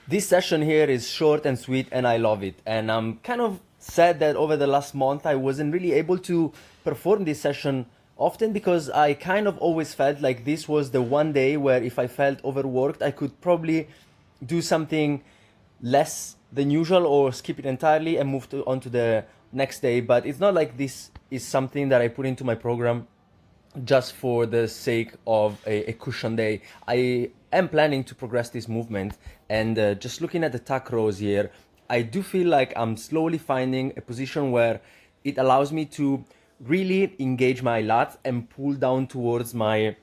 This session here is short and sweet and I love it. And I'm kind of sad that over the last month I wasn't really able to perform this session often because I kind of always felt like this was the one day where if I felt overworked, I could probably do something less than usual or skip it entirely and move on to the next day. But it's not like this is something that I put into my program just for the sake of a cushion day. I am planning to progress this movement, and just looking at the tuck rows here, I do feel like I'm slowly finding a position where it allows me to really engage my lats and pull down towards my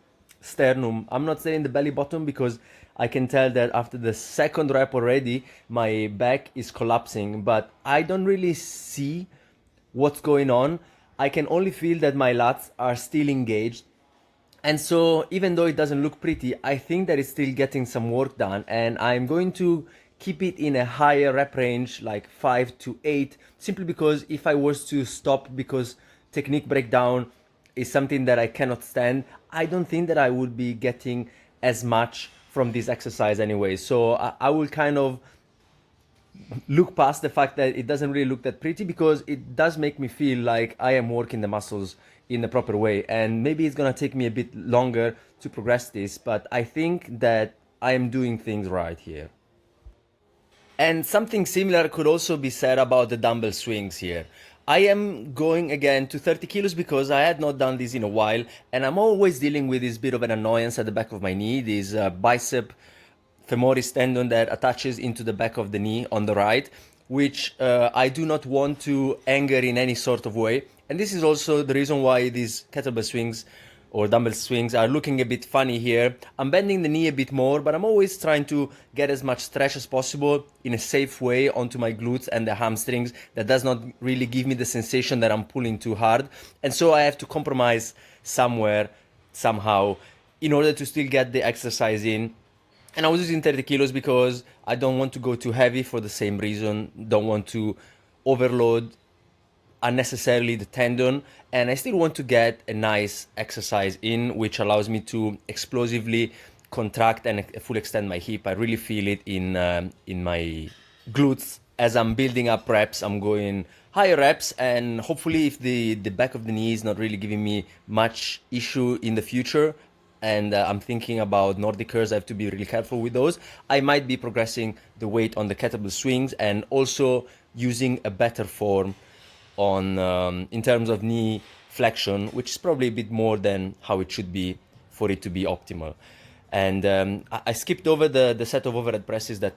sternum. I'm not saying the belly button because I can tell that after the second rep already, my back is collapsing, but I don't really see what's going on. I can only feel that my lats are still engaged. And so even though it doesn't look pretty, I think that it's still getting some work done, and I'm going to keep it in a higher rep range, like 5 to 8, simply because if I was to stop because technique breakdown is something that I cannot stand, I don't think that I would be getting as much from this exercise anyway. So I will kind of look past the fact that it doesn't really look that pretty, because it does make me feel like I am working the muscles in the proper way, and maybe it's gonna take me a bit longer to progress this, but I think that I am doing things right here. And something similar could also be said about the dumbbell swings here. I am going again to 30 kilos because I had not done this in a while, and I'm always dealing with this bit of an annoyance at the back of my knee, this bicep femoris tendon that attaches into the back of the knee on the right, which I do not want to anger in any sort of way. And this is also the reason why these kettlebell swings or dumbbell swings are looking a bit funny here. I'm bending the knee a bit more, but I'm always trying to get as much stretch as possible in a safe way onto my glutes and the hamstrings that does not really give me the sensation that I'm pulling too hard. And so I have to compromise somewhere, somehow, in order to still get the exercise in. And I was using 30 kilos because I don't want to go too heavy for the same reason. Don't want to overload unnecessarily the tendon, and I still want to get a nice exercise in, which allows me to explosively contract and full extend my hip. I really feel it in my glutes. As I'm building up reps, I'm going higher reps, and hopefully if the back of the knee is not really giving me much issue in the future, and I'm thinking about Nordic curls, I have to be really careful with those, I might be progressing the weight on the kettlebell swings and also using a better form on in terms of knee flexion, which is probably a bit more than how it should be for it to be optimal. And I skipped over the set of overhead presses that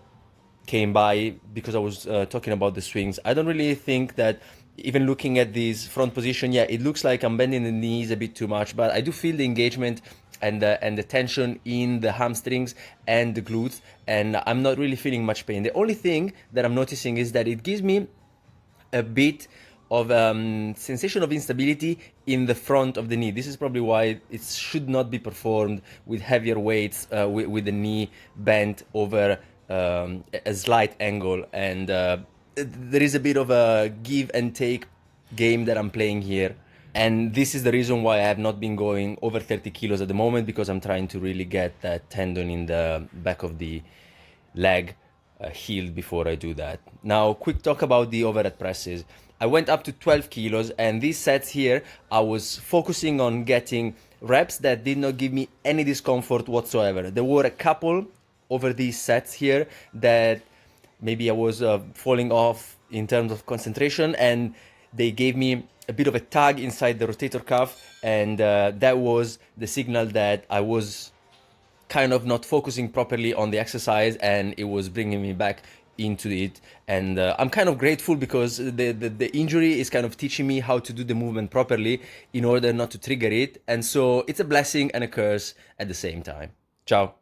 came by because I was talking about the swings. I don't really think that, even looking at this front position, yeah, it looks like I'm bending the knees a bit too much, but I do feel the engagement and the tension in the hamstrings and the glutes, and I'm not really feeling much pain. The only thing that I'm noticing is that it gives me a bit of sensation of instability in the front of the knee. This is probably why it should not be performed with heavier weights, with the knee bent over a slight angle. And there is a bit of a give and take game that I'm playing here. And this is the reason why I have not been going over 30 kilos at the moment, because I'm trying to really get that tendon in the back of the leg healed before I do that. Now, quick talk about the overhead presses. I went up to 12 kilos, and these sets here, I was focusing on getting reps that did not give me any discomfort whatsoever. There were a couple over these sets here that maybe I was falling off in terms of concentration, and they gave me a bit of a tug inside the rotator cuff, and that was the signal that I was kind of not focusing properly on the exercise, and it was bringing me back into it. And I'm kind of grateful because the injury is kind of teaching me how to do the movement properly in order not to trigger it. And so it's a blessing and a curse at the same time. Ciao.